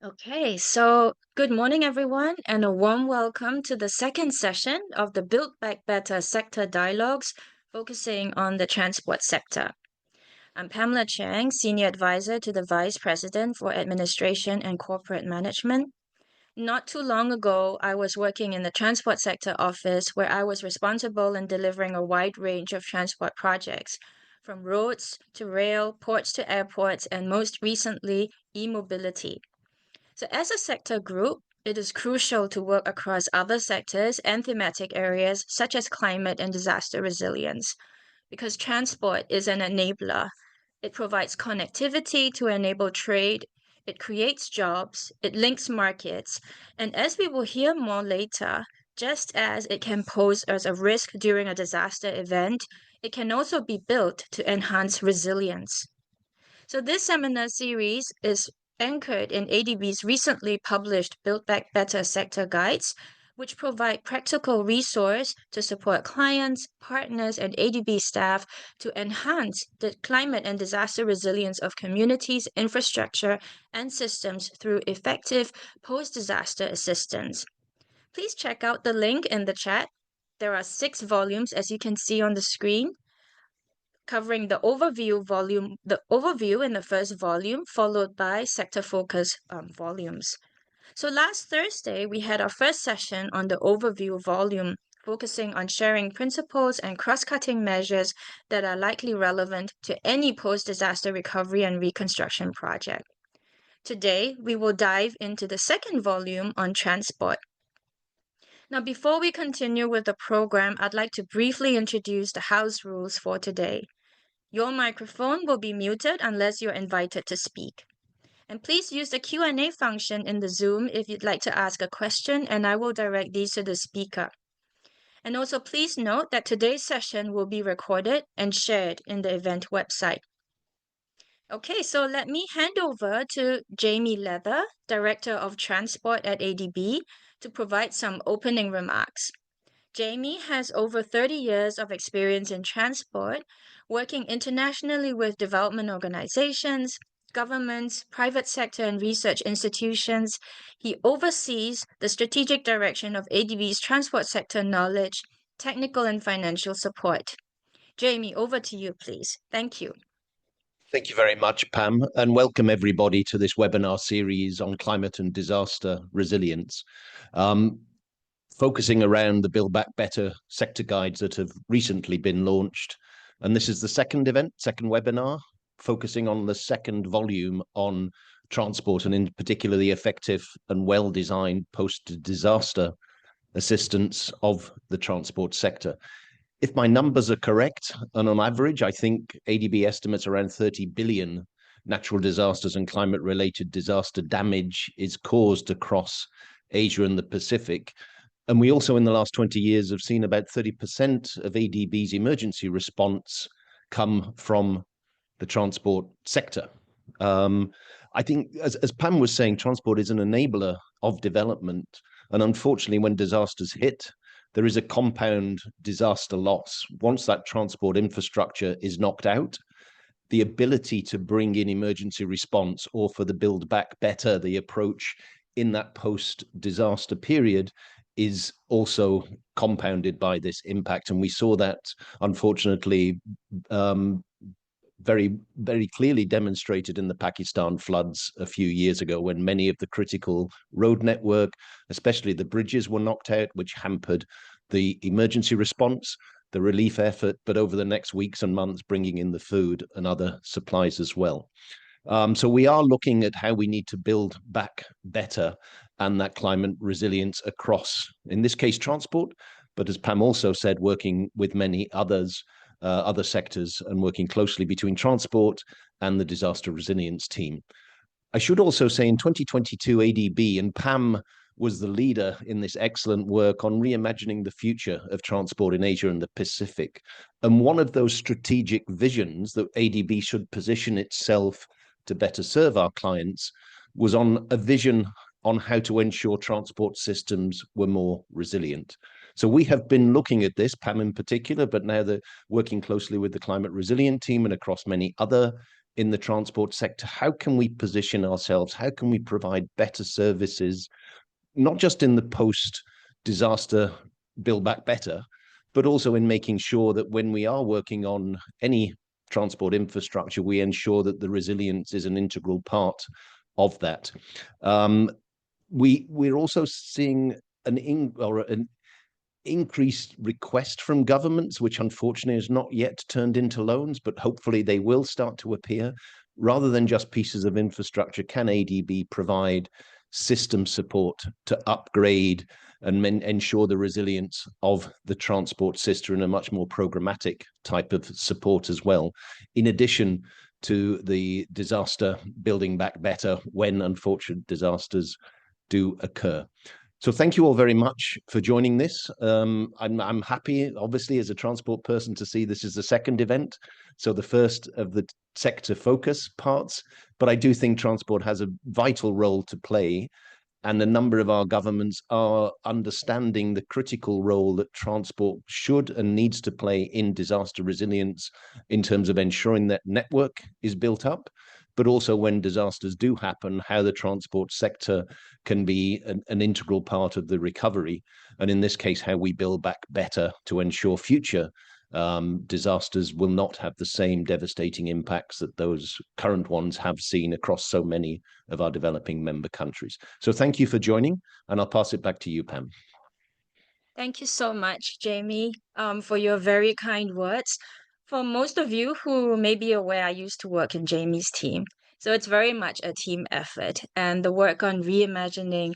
Okay, so good morning, everyone, and a warm welcome to the second session of the Build Back Better sector dialogues focusing on the transport sector. I'm Pamela Chang, Senior Advisor to the Vice President for Administration and Corporate Management. Not too long ago, I was working in the transport sector office where I was responsible in delivering a wide range of transport projects, from roads to rail, ports to airports, and most recently, e-mobility. So, as a sector group, it is crucial to work across other sectors and thematic areas such as climate and disaster resilience, because transport is an enabler. It provides connectivity to enable trade, it creates jobs, it links markets, and as we will hear more later, just as it can pose as a risk during a disaster event, it can also be built to enhance resilience. So this seminar series is anchored in ADB's recently published Build Back Better sector guides, which provide practical resource to support clients, partners, and ADB staff to enhance the climate and disaster resilience of communities, infrastructure, and systems through effective post-disaster assistance. Please check out the link in the chat. There are 6 volumes, as you can see on the screen, covering the overview in the first volume, followed by sector focus volumes. So last Thursday, we had our first session on the overview volume, focusing on sharing principles and cross-cutting measures that are likely relevant to any post-disaster recovery and reconstruction project. Today, we will dive into the second volume on transport. Now, before we continue with the program, I'd like to briefly introduce the house rules for today. Your microphone will be muted unless you're invited to speak. And please use the Q&A function in the Zoom if you'd like to ask a question, and I will direct these to the speaker. And also please note that today's session will be recorded and shared in the event website. Okay, so let me hand over to Jamie Leather, Director of Transport at ADB, to provide some opening remarks. Jamie has over 30 years of experience in transport, working internationally with development organizations, governments, private sector, and research institutions. He oversees the strategic direction of ADB's transport sector knowledge, technical, and financial support. Jamie, over to you, please. Thank you. Thank you very much, Pam, and welcome everybody to this webinar series on climate and disaster resilience. Focusing around the Build Back Better sector guides that have recently been launched. And this is the second webinar, focusing on the second volume on transport and in particular the effective and well-designed post-disaster assistance of the transport sector. If my numbers are correct, and on average, I think ADB estimates around 30 billion natural disasters and climate-related disaster damage is caused across Asia and the Pacific. And we also, in the last 20 years, have seen about 30% of ADB's emergency response come from the transport sector. I think, as Pam was saying, transport is an enabler of development. And unfortunately, when disasters hit, there is a compound disaster loss. Once that transport infrastructure is knocked out, the ability to bring in emergency response, or for the Build Back Better, the approach in that post-disaster period, is also compounded by this impact. And we saw that, unfortunately, very, very clearly demonstrated in the Pakistan floods a few years ago, when many of the critical road network, especially the bridges, were knocked out, which hampered the emergency response, the relief effort, but over the next weeks and months, bringing in the food and other supplies as well. So we are looking at how we need to build back better and that climate resilience across, in this case, transport, but as Pam also said, working with many others, other sectors, and working closely between transport and the disaster resilience team. I should also say in 2022, ADB, and Pam was the leader in this excellent work on reimagining the future of transport in Asia and the Pacific. And one of those strategic visions that ADB should position itself to better serve our clients was on a vision on how to ensure transport systems were more resilient. So we have been looking at this, Pam in particular, but now they're working closely with the climate resilient team and across many other in the transport sector. How can we position ourselves? How can we provide better services, not just in the post-disaster Build Back Better, but also in making sure that when we are working on any transport infrastructure, we ensure that the resilience is an integral part of that. We're also seeing an increased request from governments, which unfortunately has not yet turned into loans, but hopefully they will start to appear. Rather than just pieces of infrastructure, can ADB provide system support to upgrade and ensure the resilience of the transport system in a much more programmatic type of support as well, in addition to the disaster Building Back Better when unfortunate disasters do occur. So thank you all very much for joining this. I'm happy, obviously, as a transport person, to see this is the second event, so the first of the sector focus parts. But I do think transport has a vital role to play, and a number of our governments are understanding the critical role that transport should and needs to play in disaster resilience in terms of ensuring that network is built up, but also when disasters do happen, how the transport sector can be an integral part of the recovery. And in this case, how we build back better to ensure future disasters will not have the same devastating impacts that those current ones have seen across so many of our developing member countries. So thank you for joining, and I'll pass it back to you, Pam. Thank you so much, Jamie, for your very kind words. For most of you who may be aware, I used to work in Jamie's team. So it's very much a team effort. And the work on reimagining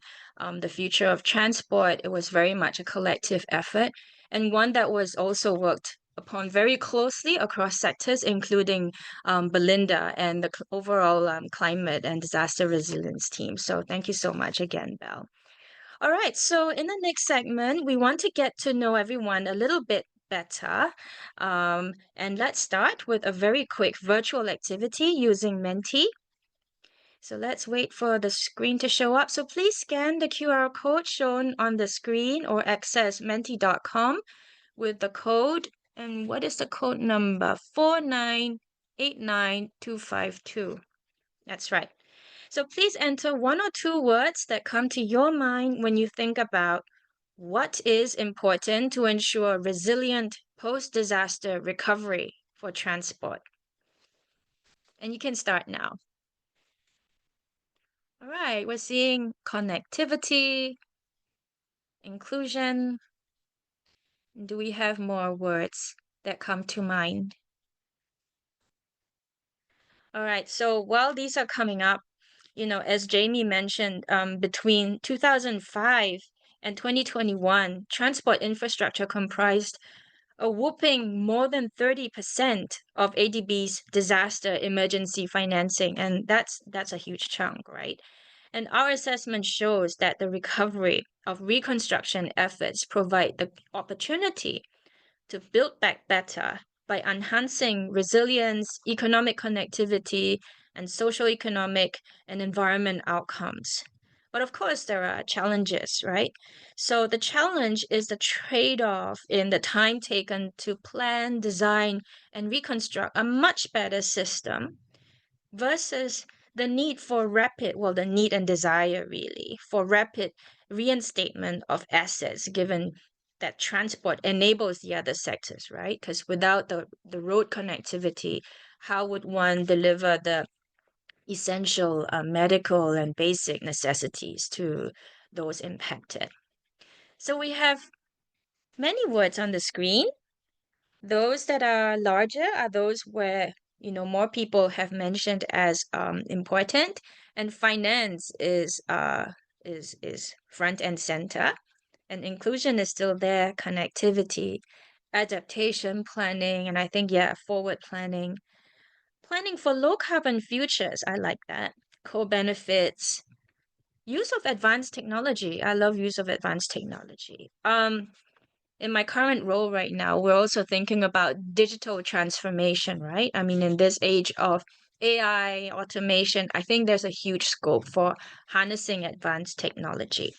the future of transport, it was very much a collective effort, and one that was also worked upon very closely across sectors, including Belinda and the overall climate and disaster resilience team. So thank you so much again, Belle. All right, so in the next segment, we want to get to know everyone a little bit better. And let's start with a very quick virtual activity using Menti. So let's wait for the screen to show up. So please scan the QR code shown on the screen or access menti.com with the code. And what is the code number? 4989252. That's right. So please enter one or two words that come to your mind when you think about what is important to ensure resilient post-disaster recovery for transport. And you can start now. All right, we're seeing connectivity, inclusion. Do we have more words that come to mind? All right, so while these are coming up, as Jamie mentioned, between 2005 and 2021, transport infrastructure comprised a whopping more than 30% of ADB's disaster emergency financing, and that's a huge chunk, right? And our assessment shows that the recovery of reconstruction efforts provide the opportunity to build back better by enhancing resilience, economic connectivity, and social economic and environment outcomes. But of course, there are challenges, right? So the challenge is the trade-off in the time taken to plan, design, and reconstruct a much better system versus the need for rapid, well, the need and desire really, for rapid reinstatement of assets, given that transport enables the other sectors, right? Because without the road connectivity, how would one deliver the essential medical and basic necessities to those impacted? So we have many words on the screen. Those that are larger are those where more people have mentioned as important, and finance is front and center, and inclusion is still there, connectivity, adaptation planning, and I think forward planning for low carbon futures. I like that. Co-benefits, use of advanced technology. I love use of advanced technology. In my current role right now, we're also thinking about digital transformation, right? I mean, in this age of AI, automation, I think there's a huge scope for harnessing advanced technology.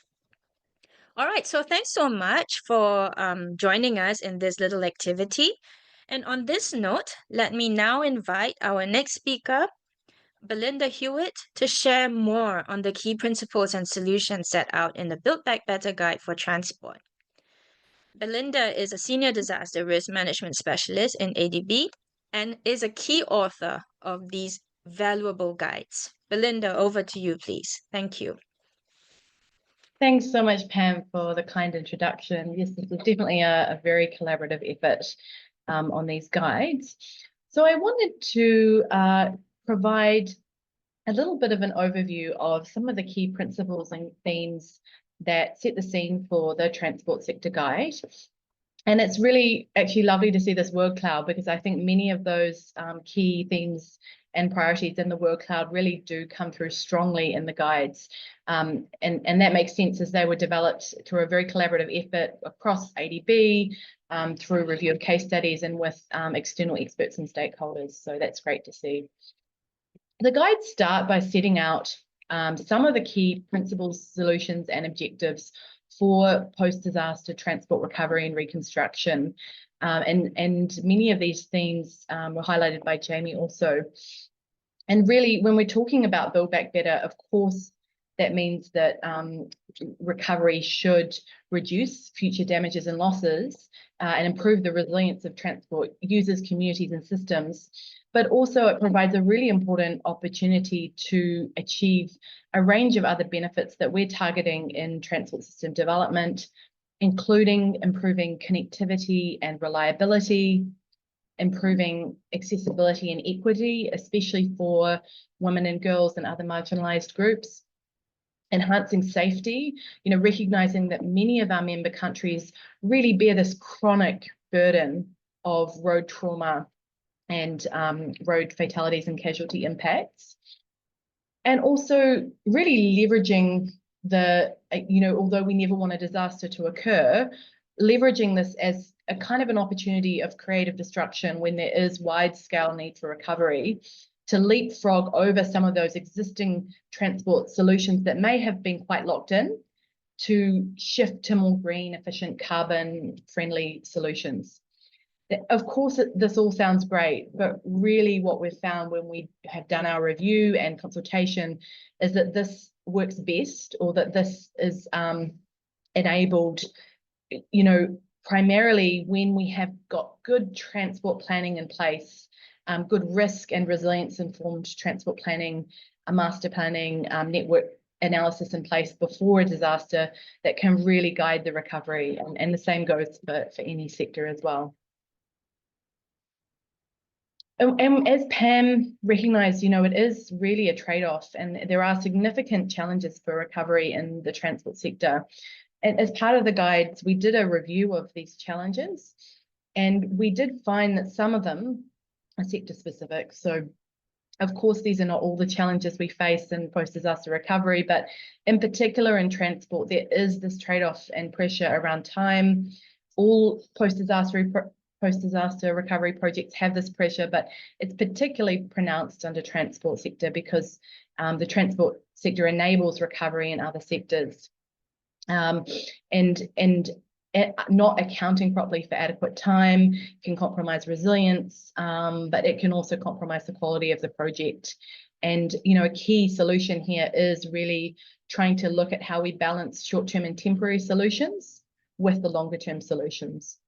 All right, so thanks so much for joining us in this little activity. And on this note, let me now invite our next speaker, Belinda Hewitt, to share more on the key principles and solutions set out in the Build Back Better Guide for Transport. Belinda is a senior disaster risk management specialist in ADB and is a key author of these valuable guides. Belinda, over to you, please. Thank you. Thanks so much, Pam, for the kind introduction. Yes, this is definitely a very collaborative effort on these guides. So I wanted to provide a little bit of an overview of some of the key principles and themes that set the scene for the transport sector guide. And it's really actually lovely to see this word cloud, because I think many of those key themes and priorities in the word cloud really do come through strongly in the guides. And that makes sense, as they were developed through a very collaborative effort across ADB, through review of case studies and with external experts and stakeholders. So that's great to see. The guides start by setting out some of the key principles, solutions, and objectives for post-disaster transport recovery and reconstruction. And many of these themes were highlighted by Jamie also. And really, when we're talking about Build Back Better, of course, that means that recovery should reduce future damages and losses and improve the resilience of transport users, communities, and systems. But also it provides a really important opportunity to achieve a range of other benefits that we're targeting in transport system development, including improving connectivity and reliability, improving accessibility and equity, especially for women and girls and other marginalised groups, enhancing safety, recognizing that many of our member countries really bear this chronic burden of road trauma and road fatalities and casualty impacts. And also really leveraging although we never want a disaster to occur, leveraging this as a kind of an opportunity of creative destruction when there is wide-scale need for recovery, to leapfrog over some of those existing transport solutions that may have been quite locked in, to shift to more green, efficient, carbon-friendly solutions. Of course, this all sounds great, but really what we've found when we have done our review and consultation is that this works best, or that this is enabled, primarily when we have got good transport planning in place, good risk and resilience informed transport planning, master planning, network analysis in place before a disaster that can really guide the recovery. And the same goes for any sector as well. And as Pam recognised, it is really a trade-off, and there are significant challenges for recovery in the transport sector. And as part of the guides, we did a review of these challenges, and we did find that some of them are sector specific. So of course, these are not all the challenges we face in post-disaster recovery, but in particular in transport, there is this trade-off and pressure around time. All post-disaster recovery projects have this pressure, but it's particularly pronounced under transport sector because the transport sector enables recovery in other sectors. And not accounting properly for adequate time can compromise resilience, but it can also compromise the quality of the project. And, a key solution here is really trying to look at how we balance short-term and temporary solutions with the longer-term solutions.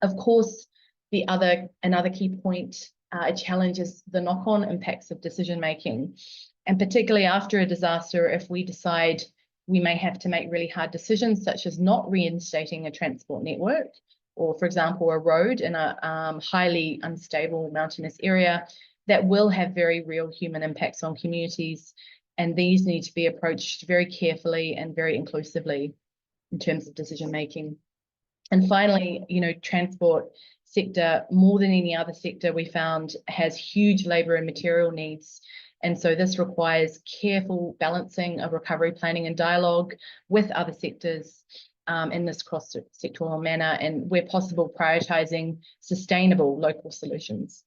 Of course, another key point, a challenge is the knock-on impacts of decision-making. And particularly after a disaster, if we decide we may have to make really hard decisions, such as not reinstating a transport network, or, for example, a road in a highly unstable mountainous area, that will have very real human impacts on communities. And these need to be approached very carefully and very inclusively in terms of decision-making. And finally, transport sector, more than any other sector we found, has huge labour and material needs. And so this requires careful balancing of recovery planning and dialogue with other sectors in this cross-sectoral manner, and where possible, prioritising sustainable local solutions.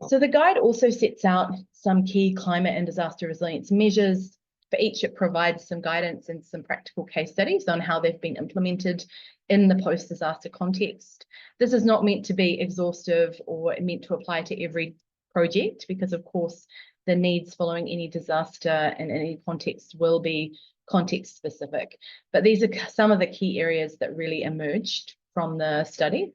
So the guide also sets out some key climate and disaster resilience measures For each, it provides some guidance and some practical case studies on how they've been implemented in the post-disaster context. This is not meant to be exhaustive or meant to apply to every project, because of course the needs following any disaster in any context will be context specific. But these are some of the key areas that really emerged from the study.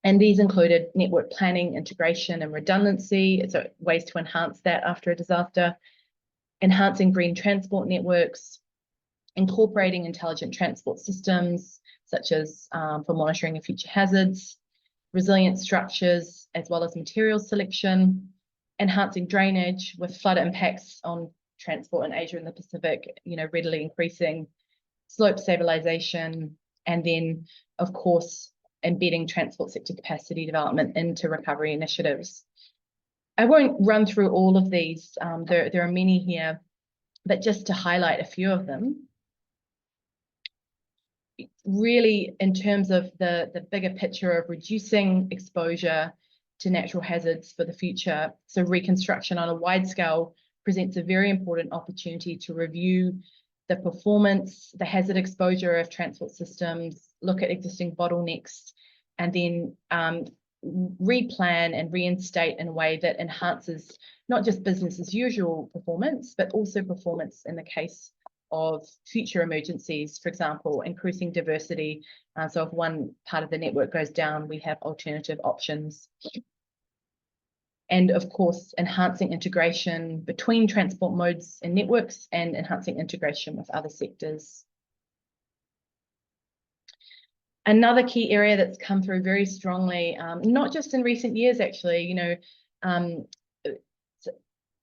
And these included network planning, integration, and redundancy, so ways to enhance that after a disaster, enhancing green transport networks, incorporating intelligent transport systems, such as for monitoring of future hazards, resilient structures, as well as material selection, enhancing drainage with flood impacts on transport in Asia and the Pacific, readily increasing, slope stabilization, and then, of course, embedding transport sector capacity development into recovery initiatives. I won't run through all of these. There are many here, but just to highlight a few of them. Really, in terms of the bigger picture of reducing exposure to natural hazards for the future, so reconstruction on a wide scale presents a very important opportunity to review the performance, the hazard exposure of transport systems, look at existing bottlenecks, and then replan and reinstate in a way that enhances not just business as usual performance, but also performance in the case of future emergencies, for example, increasing diversity. So if one part of the network goes down, we have alternative options. And of course, enhancing integration between transport modes and networks, and enhancing integration with other sectors. Another key area that's come through very strongly, not just in recent years, actually,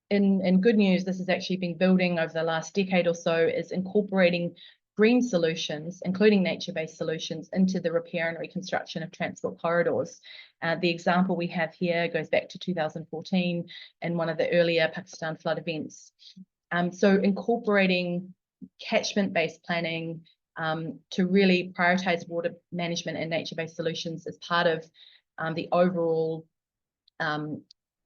in good news, this has actually been building over the last decade or so, is incorporating green solutions, including nature-based solutions, into the repair and reconstruction of transport corridors. The example we have here goes back to 2014 and one of the earlier Pakistan flood events. So incorporating catchment-based planning to really prioritize water management and nature-based solutions as part of the overall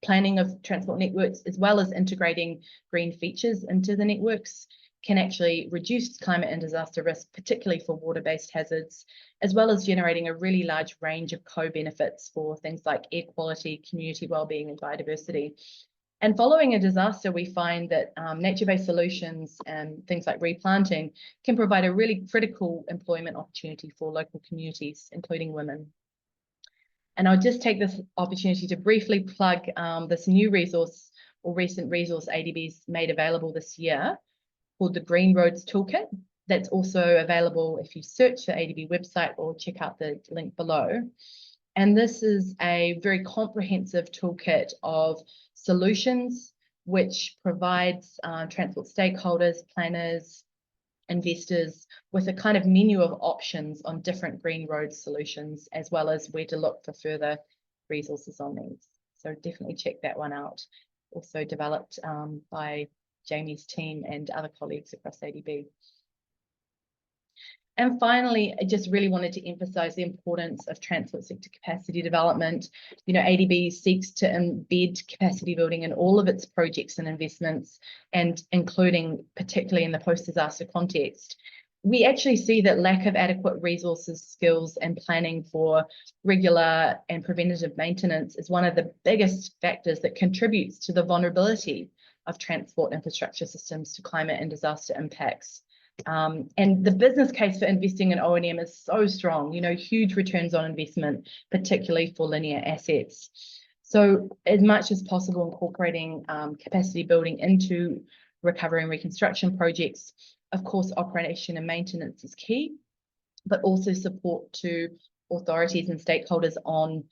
planning of transport networks, as well as integrating green features into the networks, can actually reduce climate and disaster risk, particularly for water-based hazards, as well as generating a really large range of co-benefits for things like air quality, community wellbeing, and biodiversity. And following a disaster, we find that nature-based solutions and things like replanting can provide a really critical employment opportunity for local communities, including women. And I'll just take this opportunity to briefly plug this new resource, or recent resource ADB's made available this year, called the Green Roads Toolkit. That's also available if you search the ADB website or check out the link below. And this is a very comprehensive toolkit of solutions which provides transport stakeholders, planners, investors with a kind of menu of options on different green road solutions, as well as where to look for further resources on these. So definitely check that one out. Also developed by Jamie's team and other colleagues across ADB. And finally, I just really wanted to emphasize the importance of transport sector capacity development. ADB seeks to embed capacity building in all of its projects and investments, and including particularly in the post-disaster context. We actually see that lack of adequate resources, skills, and planning for regular and preventative maintenance is one of the biggest factors that contributes to the vulnerability of transport infrastructure systems to climate and disaster impacts. And the business case for investing in O&M is so strong, huge returns on investment, particularly for linear assets. So as much as possible, incorporating capacity building into recovery and reconstruction projects. Of course, operation and maintenance is key, but also support to authorities and stakeholders on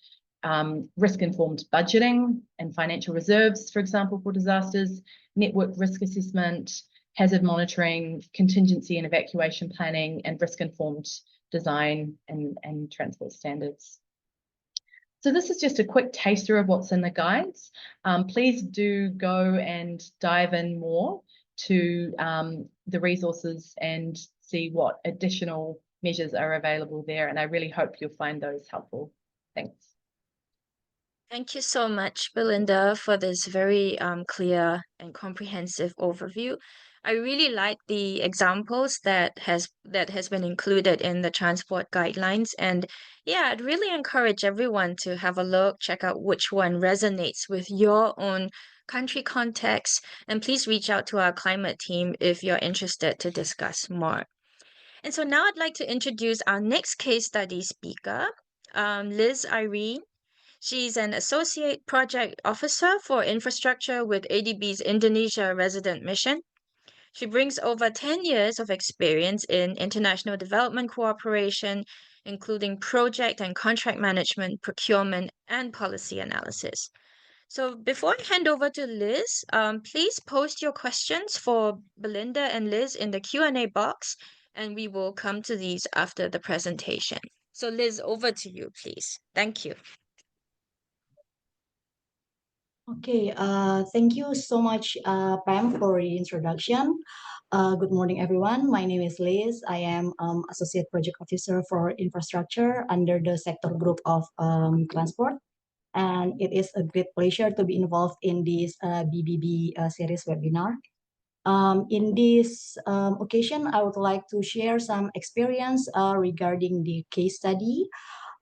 risk-informed budgeting and financial reserves, for example, for disasters, network risk assessment, hazard monitoring, contingency and evacuation planning, and risk-informed design and transport standards. So this is just a quick taster of what's in the guides. Please do go and dive in more to the resources and see what additional measures are available there. And I really hope you'll find those helpful. Thanks. Thank you so much, Belinda, for this very clear and comprehensive overview. I really like the examples that has been included in the transport guidelines. And yeah, I'd really encourage everyone to have a look, check out which one resonates with your own country context, and please reach out to our climate team if you're interested to discuss more. And so now I'd like to introduce our next case study speaker, Liz Irene. She's an associate project officer for infrastructure with ADB's Indonesia resident mission. She brings over 10 years of experience in international development cooperation, including project and contract management, procurement, and policy analysis. So before I hand over to Liz, please post your questions for Belinda and Liz in the Q&A box, and we will come to these after the presentation. So Liz, over to you, please. Thank you. Okay, thank you so much, Pam, for the introduction. Good morning, everyone. My name is Liz. I am Associate Project Officer for Infrastructure under the sector group of transport. And it is a great pleasure to be involved in this BBB series webinar. In this occasion, I would like to share some experience regarding the case study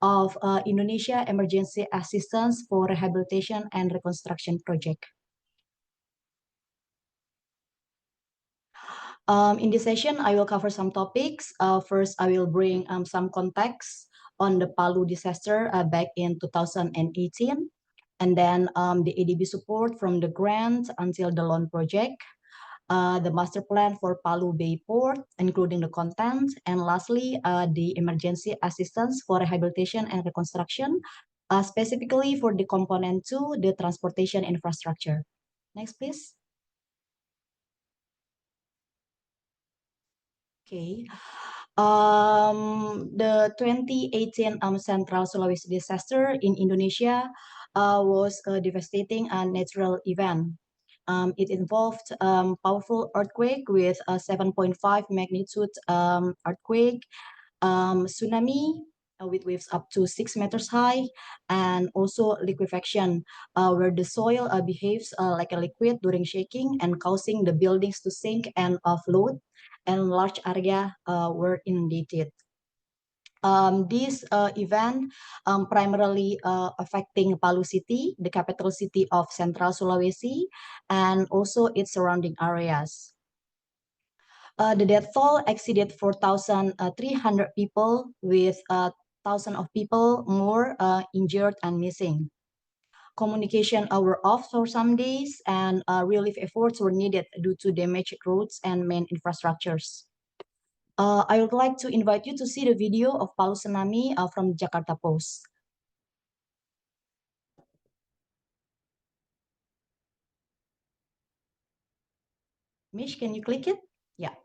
of Indonesia Emergency Assistance for Rehabilitation and Reconstruction Project. In this session, I will cover some topics. First, I will bring some context on the Palu disaster back in 2018, and then the ADB support from the grant until the loan project, the master plan for Palu Bay Port, including the content, and lastly, the emergency assistance for rehabilitation and reconstruction, specifically for the component 2, the transportation infrastructure. Next, please. Okay. The 2018 Central Sulawesi disaster in Indonesia was a devastating natural event. It involved powerful earthquake with a 7.5 magnitude earthquake, tsunami with waves up to 6 meters high, and also liquefaction, where the soil behaves like a liquid during shaking and causing the buildings to sink and float, and large area were inundated. This event primarily affecting Palu City, the capital city of Central Sulawesi, and also its surrounding areas. The death toll exceeded 4,300 people, with thousands of people more injured and missing. Communication were off for some days, and relief efforts were needed due to damaged roads and main infrastructures. I would like to invite you to see the video of Palu Tsunami from Jakarta Post. Mish, can you click it? Yeah.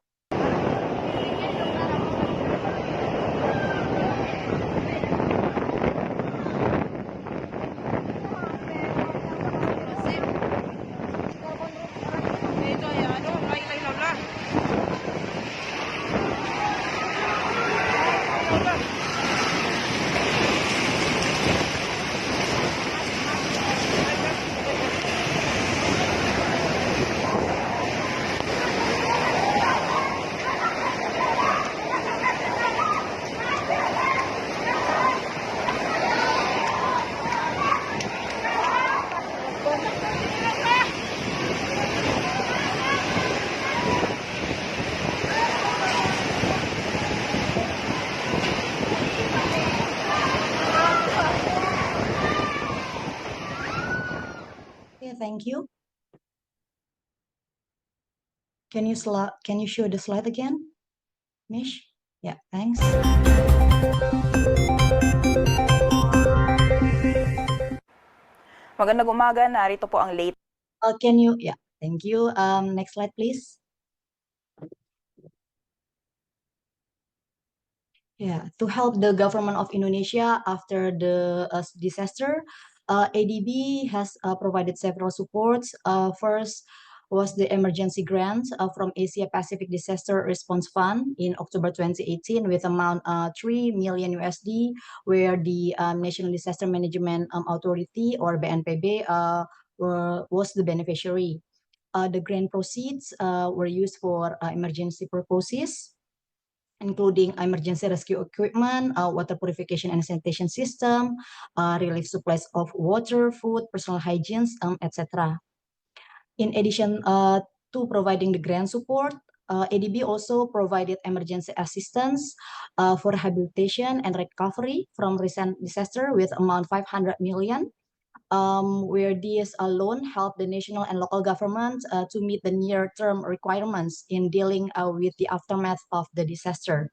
Okay, thank you. Can you show the slide again, Mish? Yeah, thanks. Magandang umaga, narito po ang late. Yeah, thank you. Next slide, please. Yeah, to help the government of Indonesia after the disaster, ADB has provided several supports. First was the emergency grant from Asia Pacific Disaster Response Fund in October 2018 with amount 3 million USD, where the National Disaster Management Authority, or BNPB, was the beneficiary. The grant proceeds were used for emergency purposes, including emergency rescue equipment, water purification and sanitation system, relief supplies of water, food, personal hygiene, etc. In addition to providing the grant support, ADB also provided emergency assistance for rehabilitation and recovery from recent disaster with amount 500 million, where this alone helped the national and local governments to meet the near-term requirements in dealing with the aftermath of the disaster.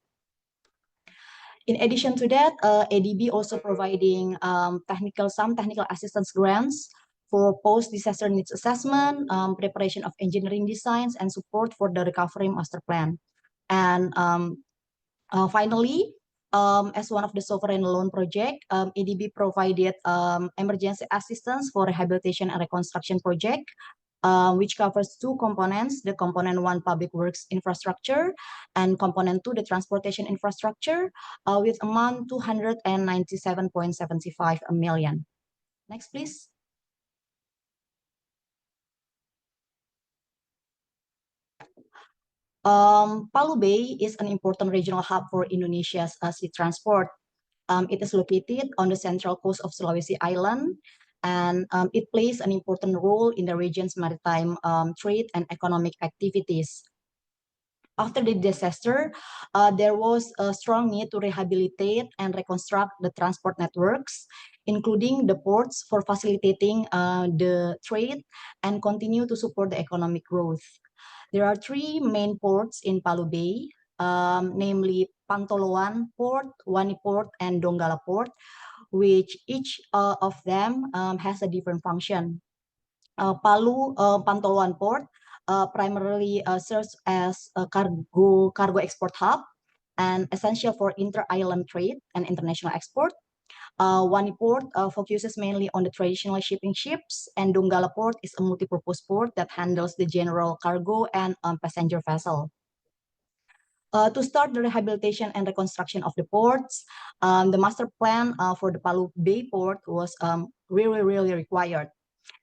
In addition to that, ADB also providing some technical assistance grants for post-disaster needs assessment, preparation of engineering designs, and support for the recovery master plan. And finally, as one of the sovereign loan project, ADB provided emergency assistance for rehabilitation and reconstruction project, which covers two components, the component one, public works infrastructure, and component two, the transportation infrastructure, with amount 297.75 million. Next, please. Palu Bay is an important regional hub for Indonesia's sea transport. It is located on the central coast of Sulawesi Island, and it plays an important role in the region's maritime trade and economic activities. After the disaster, there was a strong need to rehabilitate and reconstruct the transport networks, including the ports for facilitating the trade and continue to support the economic growth. There are three main ports in Palu Bay, namely Pantoloan Port, Wani Port, and Donggala Port, which each of them has a different function. Pantoloan Port primarily serves as a cargo export hub and essential for inter-island trade and international export. Wani Port focuses mainly on the traditional shipping ships, and Donggala Port is a multi-purpose port that handles the general cargo and passenger vessel. To start the rehabilitation and reconstruction of the ports, the master plan for the Palu Bay Port was really required.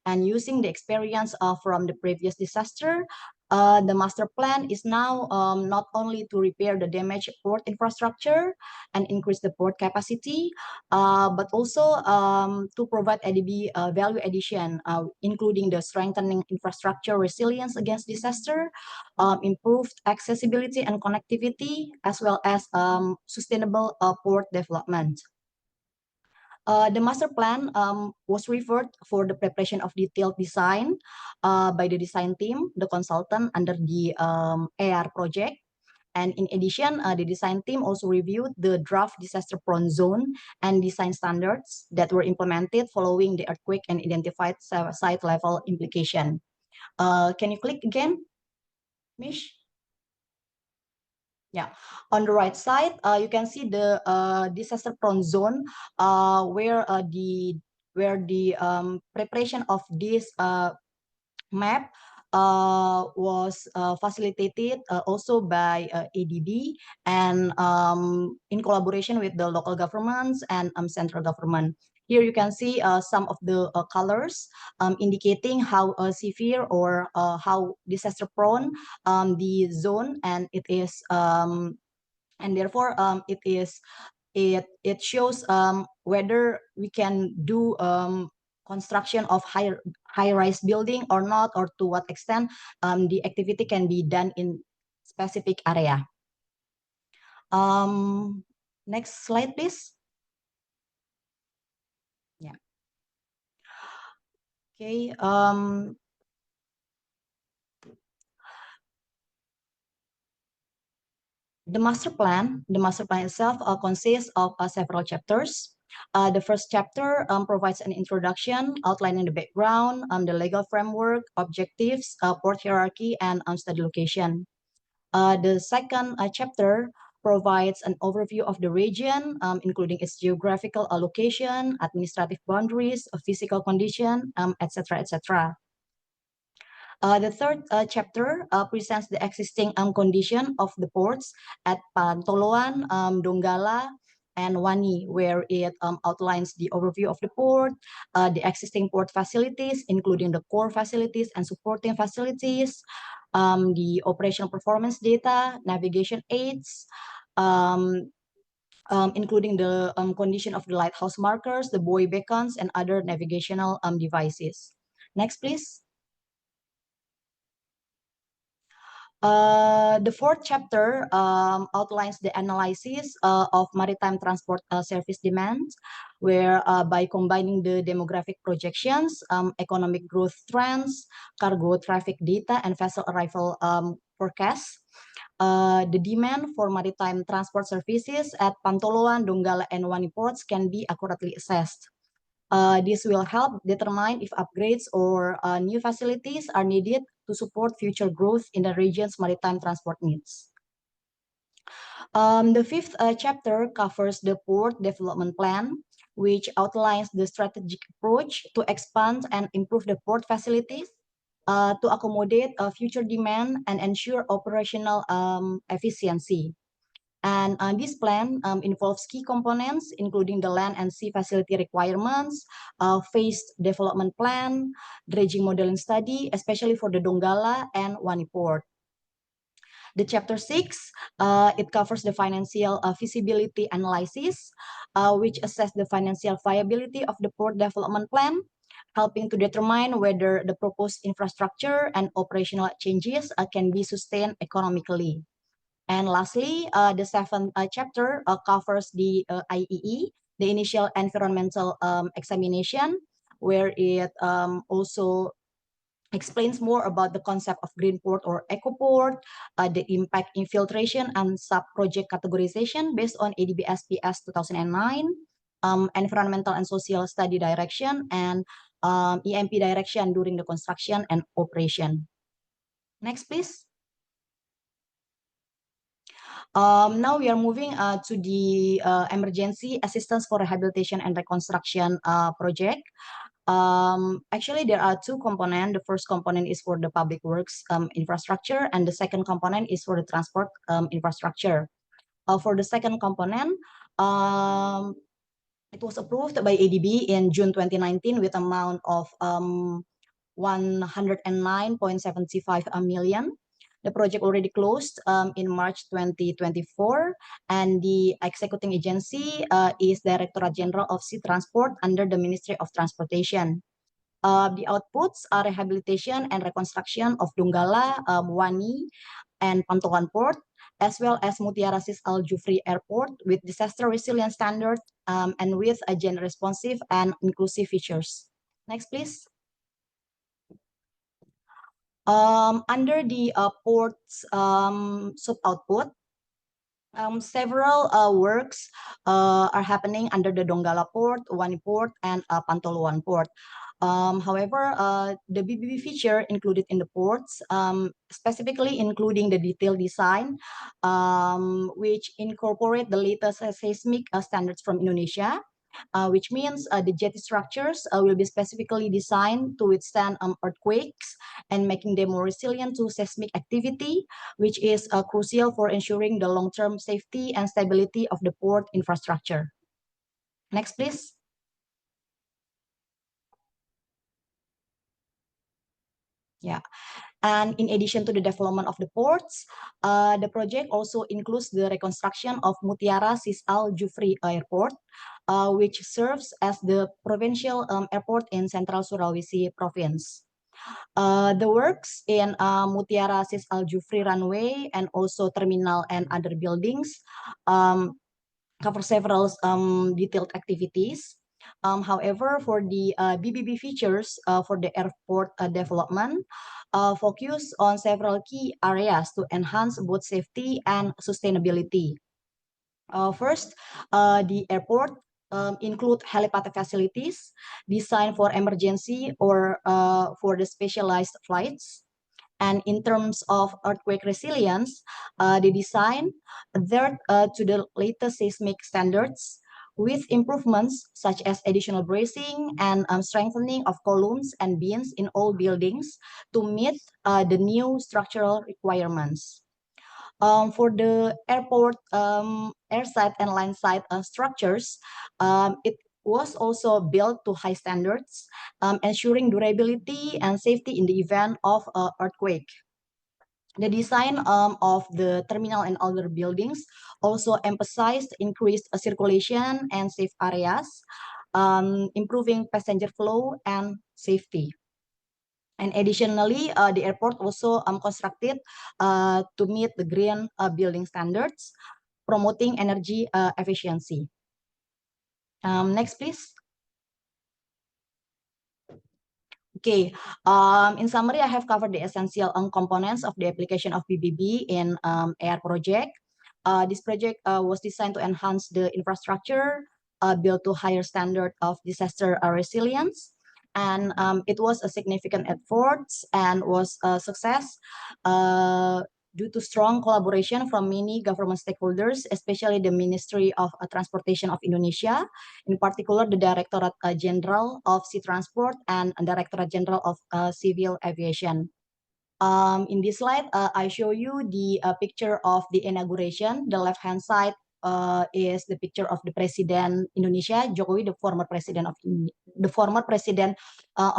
And using the experience from the previous disaster, the master plan is now not only to repair the damaged port infrastructure and increase the port capacity, but also to provide ADB value addition, including the strengthening infrastructure resilience against disaster, improved accessibility and connectivity, as well as sustainable port development. The master plan was referred for the preparation of detailed design by the design team, the consultant under the AR project. And in addition, the design team also reviewed the draft disaster-prone zone and design standards that were implemented following the earthquake and identified site-level implication. Can you click again, Mish? Yeah, on the right side, you can see the disaster-prone zone where the preparation of this map was facilitated also by ADB and in collaboration with the local governments and central government. Here you can see some of the colors indicating how severe or how disaster prone the zone, and it is and therefore it shows whether we can do construction of high-rise building or not, or to what extent the activity can be done in specific area. Next slide, please. Yeah. Okay. The master plan itself consists of several chapters. The first chapter provides an introduction, outlining the background, the legal framework, objectives, port hierarchy, and study location. The second chapter provides an overview of the region, including its geographical location, administrative boundaries, physical condition, etc., etc. The third chapter presents the existing condition of the ports at Pantoloan, Donggala, and Wani, where it outlines the overview of the port, the existing port facilities, including the core facilities and supporting facilities, the operational performance data, navigation aids, including the condition of the lighthouse markers, the buoy beacons, and other navigational devices. Next, please. The fourth chapter outlines the analysis of maritime transport service demands, where by combining the demographic projections, economic growth trends, cargo traffic data, and vessel arrival forecasts, the demand for maritime transport services at Pantoloan, Donggala, and Wani ports can be accurately assessed. This will help determine if upgrades or new facilities are needed to support future growth in the region's maritime transport needs. The fifth chapter covers the port development plan, which outlines the strategic approach to expand and improve the port facilities to accommodate future demand and ensure operational efficiency. And this plan involves key components, including the land and sea facility requirements, phased development plan, dredging modeling study, especially for the Donggala and Wani port. The chapter 6, it covers the financial feasibility analysis, which assess the financial viability of the port development plan, helping to determine whether the proposed infrastructure and operational changes can be sustained economically. And lastly, the seventh chapter covers the IEE, the initial environmental examination, where it also explains more about the concept of green port or eco port, the impact infiltration and sub-project categorization based on ADB SPS 2009, environmental and social study direction, and EMP direction during the construction and operation. Next, please. Now we are moving to the emergency assistance for rehabilitation and reconstruction project. Actually, there are two components. The first component is for the public works infrastructure, and the second component is for the transport infrastructure. For the second component, it was approved by ADB in June 2019 with amount of 109.75 million. The project already closed in March 2024, and the executing agency is Directorate General of Sea Transport under the Ministry of Transportation. The outputs are rehabilitation and reconstruction of Donggala, Wani, and Pantoloan Port, as well as Mutiara Sis Al Jufri Airport with disaster resilience standards and with a gender responsive and inclusive features. Next, please. Under the port's sub-output, several works are happening under the Donggala Port, Wani Port, and Pantoloan Port. However, the BBB feature included in the ports, specifically including the detailed design, which incorporate the latest seismic standards from Indonesia, which means the jetty structures will be specifically designed to withstand earthquakes and making them more resilient to seismic activity, which is crucial for ensuring the long-term safety and stability of the port infrastructure. Next, please. Yeah. And in addition to the development of the ports, the project also includes the reconstruction of Mutiara Sis Al Jufri Airport, which serves as the provincial airport in Central Sulawesi province. The works in Mutiara Sis Al Jufri runway and also terminal and other buildings cover several detailed activities. However, for the BBB features for the airport development, focus on several key areas to enhance both safety and sustainability. First, the airport include helipad facilities designed for emergency or for the specialized flights. And in terms of earthquake resilience, they design adhere to the latest seismic standards with improvements such as additional bracing and strengthening of columns and beams in all buildings to meet the new structural requirements. For the airport airside and landside structures, it was also built to high standards, ensuring durability and safety in the event of earthquake. The design of the terminal and other buildings also emphasized increased circulation and safe areas, improving passenger flow and safety. And additionally, the airport also constructed to meet the green building standards, promoting energy efficiency. Next, please. Okay, in summary, I have covered the essential components of the application of BBB in AR project. This project was designed to enhance the infrastructure, built to higher standard of disaster resilience, and it was a significant effort and was a success due to strong collaboration from many government stakeholders, especially the Ministry of Transportation of Indonesia, in particular the Directorate General of Sea Transport and Directorate General of Civil Aviation. In this slide, I show you the picture of the inauguration. The left-hand side is the picture of the President Indonesia, Jokowi, the former president of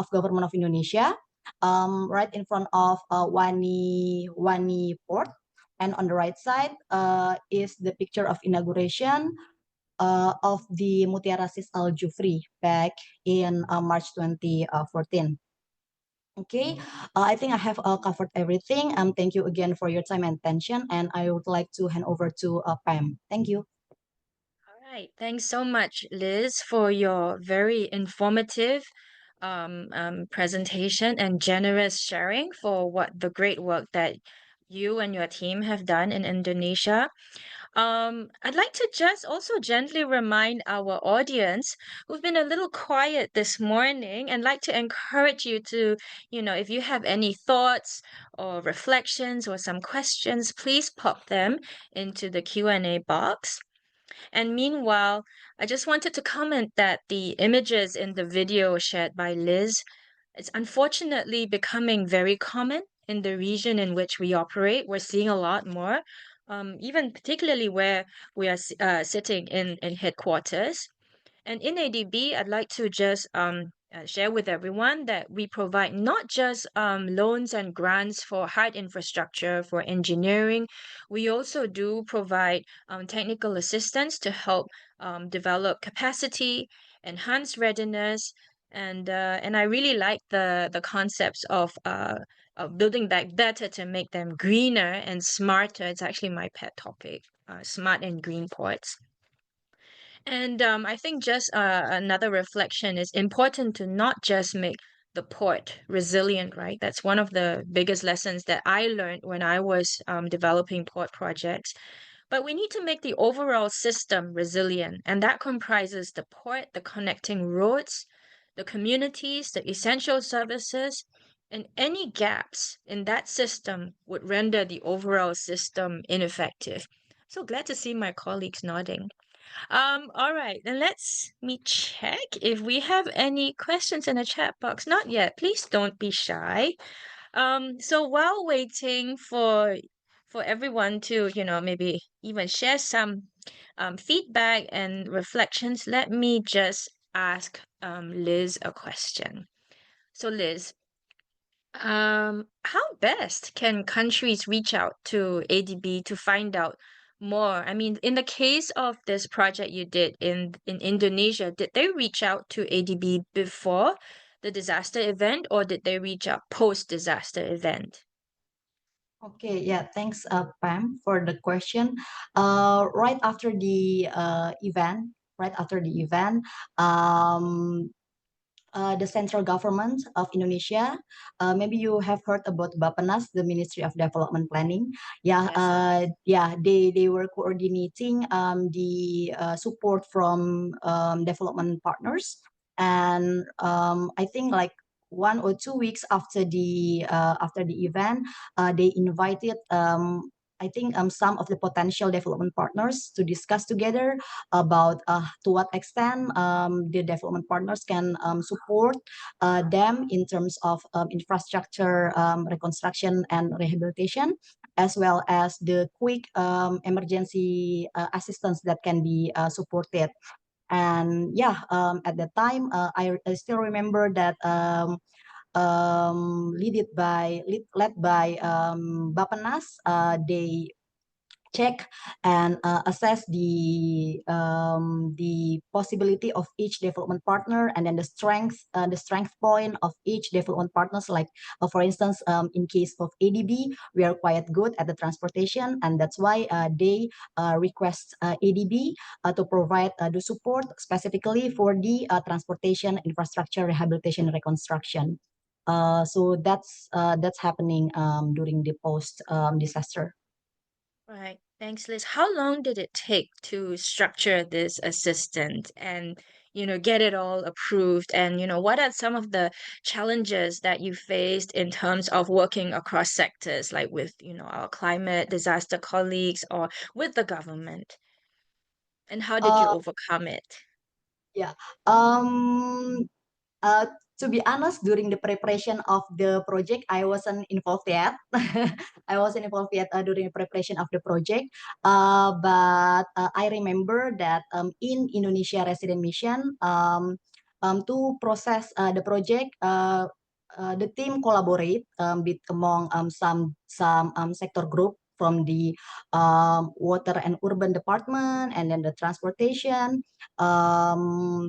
government of Indonesia, right in front of Wani Port. And on the right side is the picture of inauguration of the Mutiara Sis Al Jufri back in March 2014. Okay, I think I have covered everything. Thank you again for your time and attention, and I would like to hand over to Pam. Thank you. All right. Thanks so much, Liz, for your very informative presentation and generous sharing for what the great work that you and your team have done in Indonesia. I'd like to just also gently remind our audience who've been a little quiet this morning and like to encourage you to, if you have any thoughts or reflections or some questions, please pop them into the Q&A box. And meanwhile, I just wanted to comment that the images in the video shared by Liz, it's unfortunately becoming very common in the region in which we operate. We're seeing a lot more, even particularly where we are sitting in headquarters. And in ADB, I'd like to just share with everyone that we provide not just loans and grants for hard infrastructure, for engineering. We also do provide technical assistance to help develop capacity, enhance readiness, and I really like the concepts of building back better to make them greener and smarter. It's actually my pet topic, smart and green ports. And I think just another reflection is important to not just make the port resilient, right? That's one of the biggest lessons that I learned when I was developing port projects. But we need to make the overall system resilient, and that comprises the port, the connecting roads, the communities, the essential services, and any gaps in that system would render the overall system ineffective. So glad to see my colleagues nodding. All right, then me check if we have any questions in the chat box. Not yet. Please don't be shy. So while waiting for everyone to, maybe even share some feedback and reflections, let me just ask Liz a question. So Liz, how best can countries reach out to ADB to find out more? I mean, in the case of this project you did in Indonesia, did they reach out to ADB before the disaster event, or did they reach out post-disaster event? Okay, yeah, thanks, Pam, for the question. Right after the event, the central government of Indonesia. Maybe you have heard about Bappenas, the Ministry of Development Planning. Yeah, Yes. they were coordinating the support from development partners, and I think like 1 or 2 weeks after the event, they invited I think some of the potential development partners to discuss together about to what extent the development partners can support them in terms of infrastructure reconstruction and rehabilitation. as well as the quick emergency assistance that can be supported. And yeah, at that time, I still remember that led by Bapenas, they check and assess the possibility of each development partner, and then the strength point of each development partners. Like for instance, in case of ADB, we are quite good at the transportation, and that's why they request ADB to provide the support specifically for the transportation infrastructure rehabilitation and reconstruction. So that's happening during the post disaster. Right. Thanks, Liz. How long did it take to structure this assistant and, get it all approved? And, what are some of the challenges that you faced in terms of working across sectors, like with, our climate disaster colleagues or with the government? And how did you Uh, overcome it? yeah. Um, Uh, to be honest, during the preparation of the project, I wasn't involved yet. I wasn't involved yet during the preparation of the project. But I remember that in Indonesia Resident Mission, to process the project, the team collaborate among some sector group from the water and urban department, and then the transportation. Um,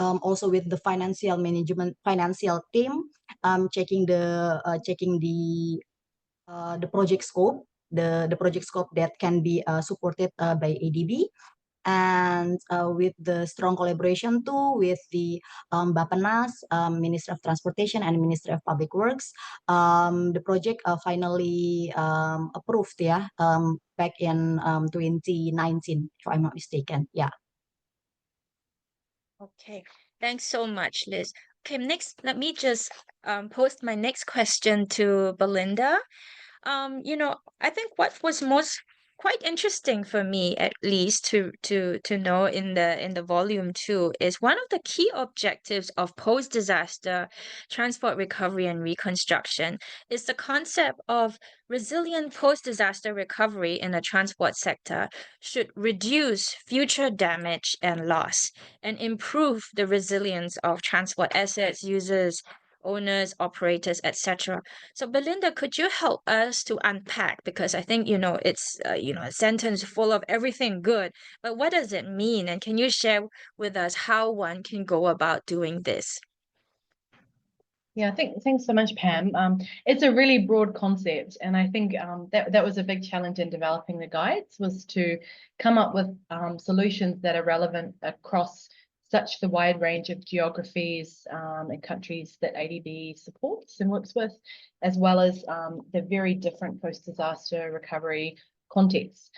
Also with the financial team, checking the project scope, the project scope that can be supported by ADB, and with the strong collaboration too with the Bapenas, Ministry of Transportation and Ministry of Public Works. The project finally approved, yeah, back in 2019, if I'm not mistaken. Yeah. Okay, thanks so much, Liz. Okay, next, let me just post my next question to Belinda. I think what was most quite interesting for me, at least, to know in the volume two, is one of the key objectives of post-disaster transport recovery and reconstruction is the concept of resilient post-disaster recovery in the transport sector should reduce future damage and loss and improve the resilience of transport assets, users, owners, operators, etc. So, Belinda, could you help us to unpack? Because I think, it's, a sentence full of everything good, but what does it mean? And can you share with us how one can go about doing this? Yeah, thanks so much, Pam. It's a really broad concept, and I think that was a big challenge in developing the guides, was to come up with solutions that are relevant across such the wide range of geographies and countries that ADB supports and works with, as well as the very different post-disaster recovery contexts.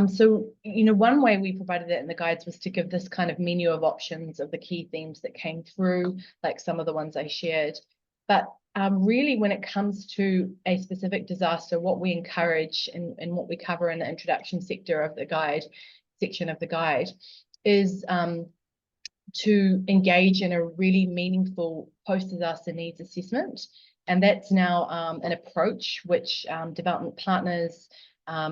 So, one way we provided that in the guides was to give this kind of menu of options of the key themes that came through, like some of the ones I shared. But really, when it comes to a specific disaster, what we encourage and what we cover in the introduction section of the guide is to engage in a really meaningful post-disaster needs assessment. And that's now an approach which development partners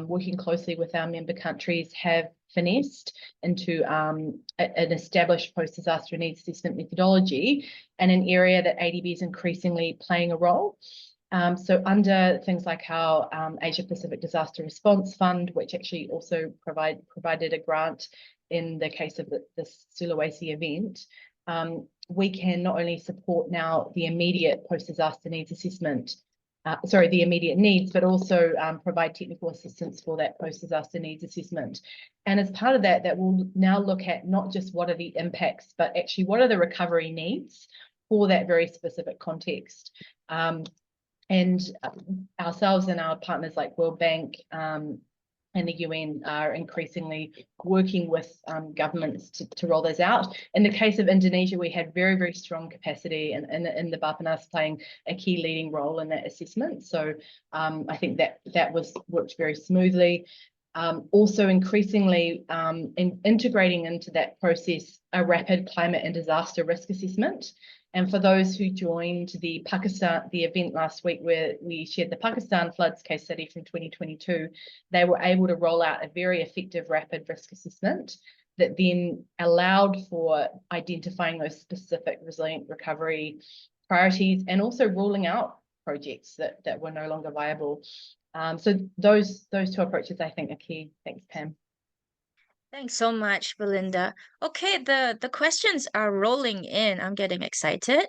working closely with our member countries have finessed into an established post-disaster needs assessment methodology, and an area that ADB is increasingly playing a role. So under things like our Asia Pacific Disaster Response Fund, which actually also provided a grant in the case of the Sulawesi event, we can not only support now the immediate post-disaster needs assessment, the immediate needs, but also provide technical assistance for that post-disaster needs assessment. And as part of that, that will now look at not just what are the impacts, but actually what are the recovery needs for that very specific context. And ourselves and our partners like World Bank and the UN are increasingly working with governments to roll those out. In the case of Indonesia, we had very, very strong capacity in the Bapenas playing a key leading role in that assessment. So I think that worked very smoothly. Also increasingly integrating into that process a rapid climate and disaster risk assessment. And for those who joined the event last week where we shared the Pakistan floods case study from 2022, they were able to roll out a very effective rapid risk assessment that then allowed for identifying those specific resilient recovery priorities and also ruling out projects that were no longer viable. So those two approaches, I think, are key. Thanks, Pam. Thanks so much, Belinda. Okay, the questions are rolling in. I'm getting excited.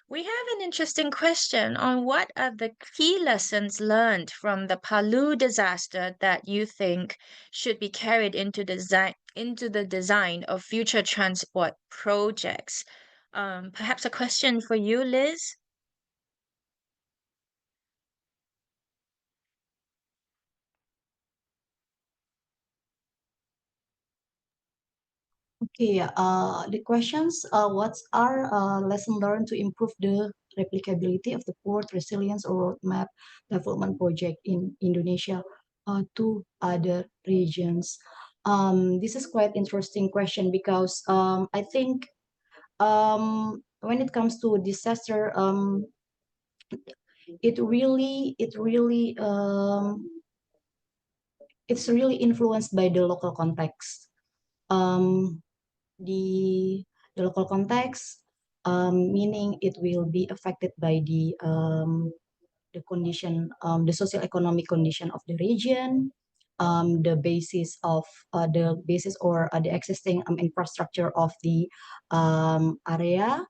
We have an interesting question on what are the key lessons learned from the Palu disaster that you think should be carried into the design of future transport projects. Perhaps a question for you, Liz. Okay, the questions, what are lesson learned to improve the replicability of the port resilience or roadmap development project in Indonesia to other regions? This is quite interesting question because I think when it comes to disaster, it's really influenced by the local context. Um, the local context, meaning it will be affected by the condition, the social economic condition of the region, the basis or the existing infrastructure of the area,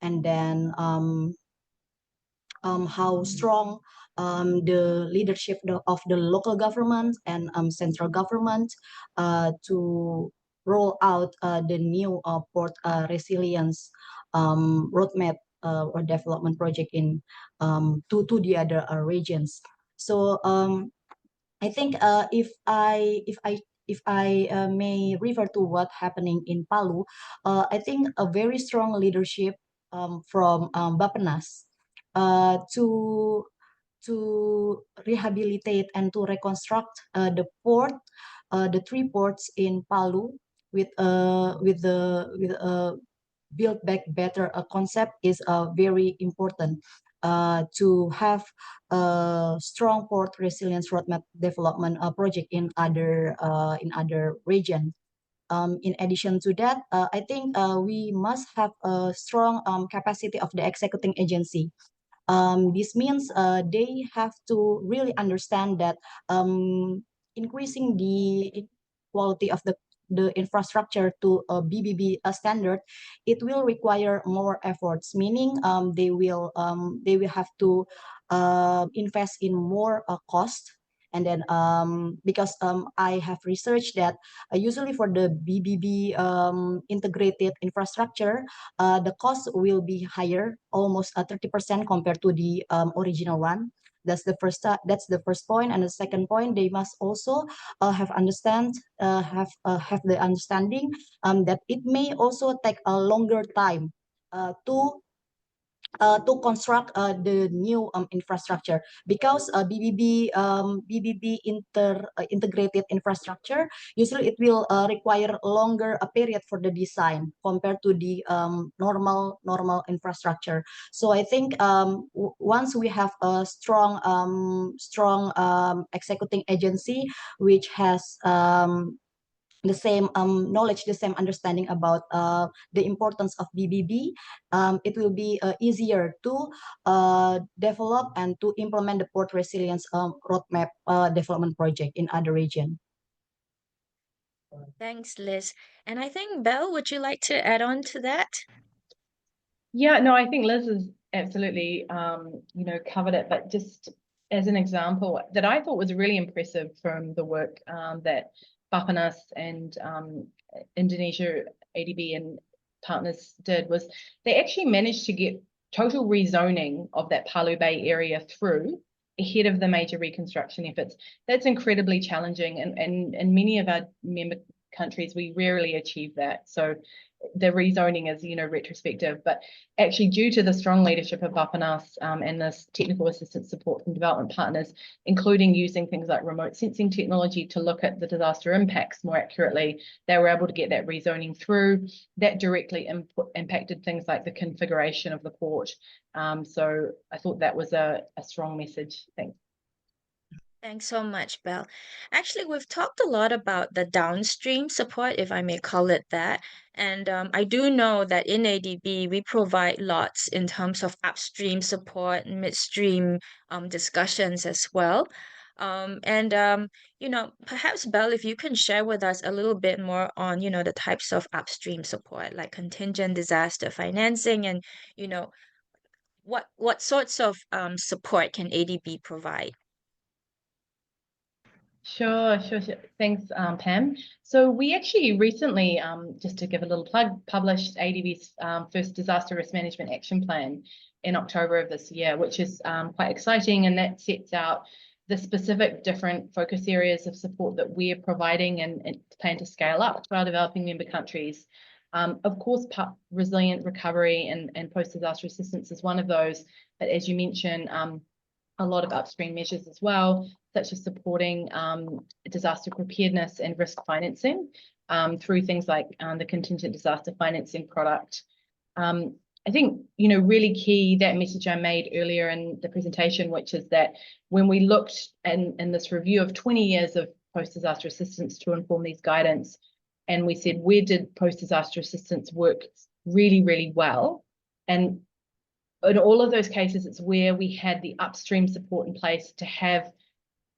and then how strong the leadership of the local government and central government to roll out the new port resilience roadmap or development project in to the other regions. So I think if I may refer to what happening in Palu, I think a very strong leadership from Bappenas to rehabilitate and to reconstruct the port, the three ports in Palu with a build back better concept is very important to have a strong port resilience roadmap development project in other regions. In addition to that, I think we must have a strong capacity of the executing agency. This means they have to really understand that increasing the quality of the infrastructure to a BBB standard, it will require more efforts. Meaning they will have to invest in more cost. And then because I have researched that usually for the BBB integrated infrastructure, the cost will be higher, almost 30% compared to the original one. That's the first point. And the second point, they must also have the understanding that it may also take a longer time to construct the new infrastructure, because BBB integrated infrastructure, usually it will require longer a period for the design compared to the normal infrastructure. So I think once we have a strong executing agency which has the same knowledge, the same understanding about the importance of BBB, it will be easier to develop and to implement the port resilience roadmap development project in other region. Thanks, Liz. And I think, Belle, would you like to add on to that? Yeah, no, I think Liz has absolutely, covered it. But just as an example that I thought was really impressive from the work that Bappenas and Indonesia ADB and partners did, was they actually managed to get total rezoning of that Palu Bay area through ahead of the major reconstruction efforts. That's incredibly challenging, and in many of our member countries, we rarely achieve that. So the rezoning is, retrospective, but actually due to the strong leadership of Vapanas and this technical assistance support from development partners, including using things like remote sensing technology to look at the disaster impacts more accurately, they were able to get that rezoning through. That directly impacted things like the configuration of the port. So I thought that was a strong message. Thanks. Thanks so much, Belle. Actually, we've talked a lot about the downstream support, if I may call it that. And I do know that in ADB, we provide lots in terms of upstream support, midstream discussions as well. Perhaps, Belle, if you can share with us a little bit more on, the types of upstream support, like contingent disaster financing and, what sorts of support can ADB provide? Sure. Thanks, Pam. So we actually recently, just to give a little plug, published ADB's first disaster risk management action plan in October of this year, which is quite exciting, and that sets out the specific different focus areas of support that we're providing and plan to scale up to our developing member countries. Of course, resilient recovery and post-disaster assistance is one of those, but as you mentioned, a lot of upstream measures as well, such as supporting disaster preparedness and risk financing through things like the contingent disaster financing product. I think, really key, that message I made earlier in the presentation, which is that when we looked in this review of 20 years of post-disaster assistance to inform these guidance, and we said, where did post-disaster assistance work really, really well? And in all of those cases, it's where we had the upstream support in place to have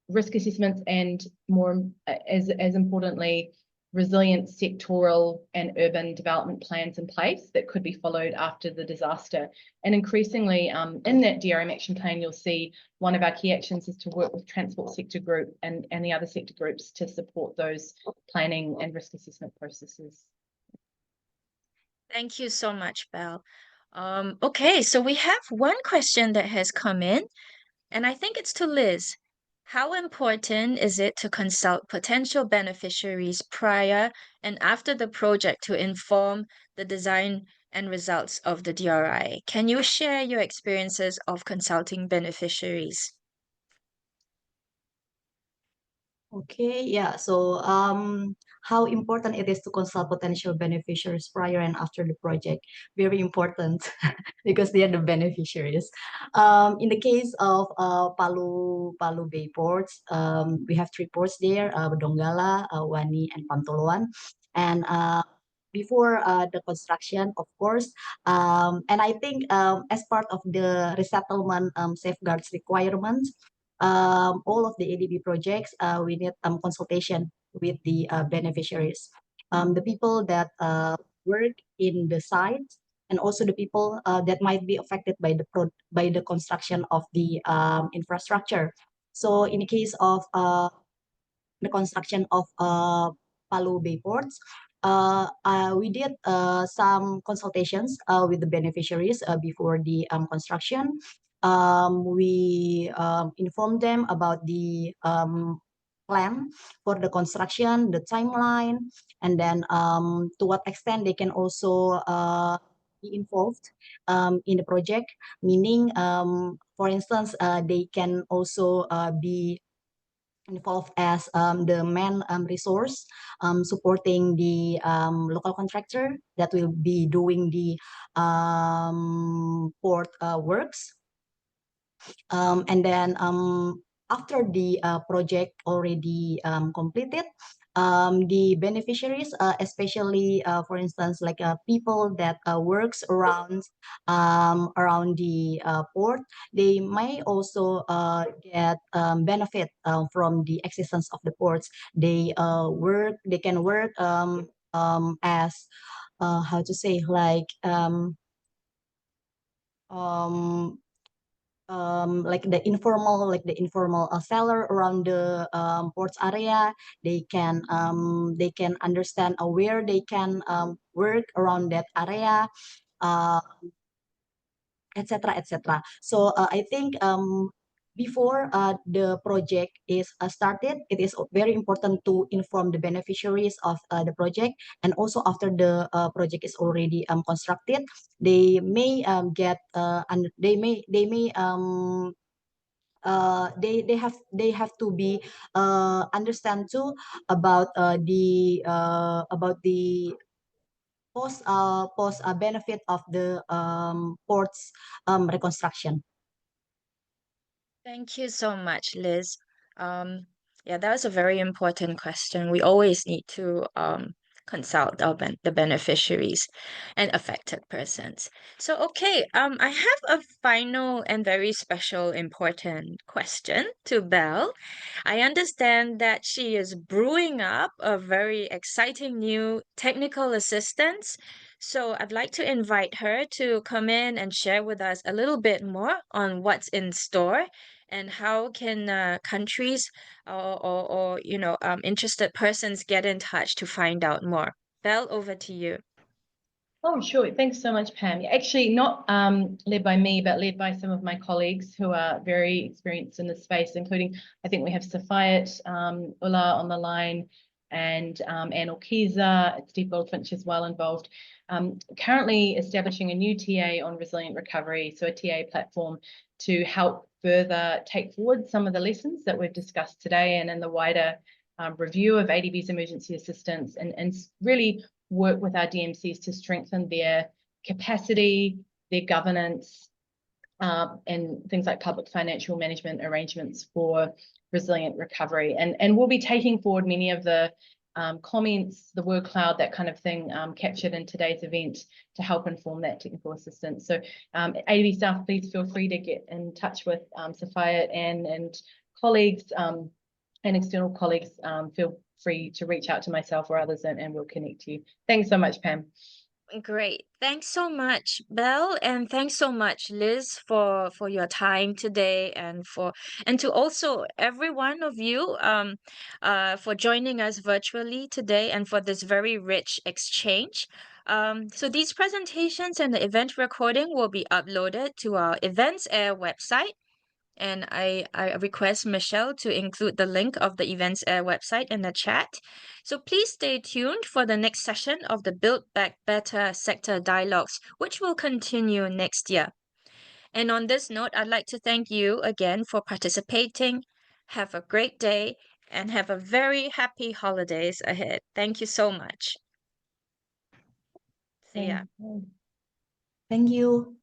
risk assessments and more, as importantly, resilient sectoral and urban development plans in place that could be followed after the disaster. And increasingly, in that DRM action plan, you'll see one of our key actions is to work with transport sector group and the other sector groups to support those planning and risk assessment processes. Thank you so much, Belle. Okay, so we have one question that has come in, and I think it's to Liz. How important is it to consult potential beneficiaries prior and after the project to inform the design and results of the DRI? Can you share your experiences of consulting beneficiaries? Okay, yeah. So, how important it is to consult potential beneficiaries prior and after the project? Very important because they are the beneficiaries. In the case of Palu Bay Ports, we have 3 ports there: Donggala, Wani, and Pantoloan. And before the construction, of course, and I think as part of the resettlement safeguards requirements, all of the ADB projects, we need consultation with the beneficiaries, the people that work in the site, and also the people that might be affected by the construction of the infrastructure. So in the case of the construction of Palu Bay Ports, we did some consultations with the beneficiaries before the construction. We informed them about the plan for the construction, the timeline, and then to what extent they can also be involved in the project, meaning, for instance, they can also be involved as the main resource supporting the local contractor that will be doing the port works. And then after the project already completed, the beneficiaries, especially for instance, like people that works around the port, they may also get benefit from the existence of the ports. They can work as how to say, like the informal seller around the ports area. They can understand where they can work around that area, etc., etc. So I think before the project is started, it is very important to inform the beneficiaries of the project, and also after the project is already constructed, they may get and they may they have to be understand too about the post benefit of the port's reconstruction. Thank you so much, Liz. Yeah, that was a very important question. We always need to consult the beneficiaries and affected persons. So, okay, I have a final and very special important question to Belle. I understand that she is brewing up a very exciting new technical assistance. So I'd like to invite her to come in and share with us a little bit more on what's in store and how can countries or interested persons get in touch to find out more. Belle, over to you. Oh, sure. Thanks so much, Pam. Actually, not led by me, but led by some of my colleagues who are very experienced in this space, including, I think we have Safayat, Ulla on the line, and Anne Orkiza, Steve Goldfinch as well involved. Currently establishing a new TA on resilient recovery, so a TA platform to help further take forward some of the lessons that we've discussed today and in the wider review of ADB's emergency assistance, and really work with our DMCs to strengthen their capacity, their governance, and things like public financial management arrangements for resilient recovery. And we'll be taking forward many of the comments, the word cloud, that kind of thing, captured in today's event to help inform that technical assistance. So ADB staff, please feel free to get in touch with Safayat and colleagues and external colleagues. Feel free to reach out to myself or others, and we'll connect you. Thanks so much, Pam. Great. Thanks so much, Belle, and thanks so much, Liz, for your time today, and to also every one of you for joining us virtually today and for this very rich exchange. So these presentations and the event recording will be uploaded to our Events Air website. And I request Michelle to include the link of the Events Air website in the chat. So please stay tuned for the next session of the Build Back Better Sector Dialogues, which will continue next year. And on this note, I'd like to thank you again for participating. Have a great day and have a very happy holidays ahead. Thank you so much. See ya. Thank you.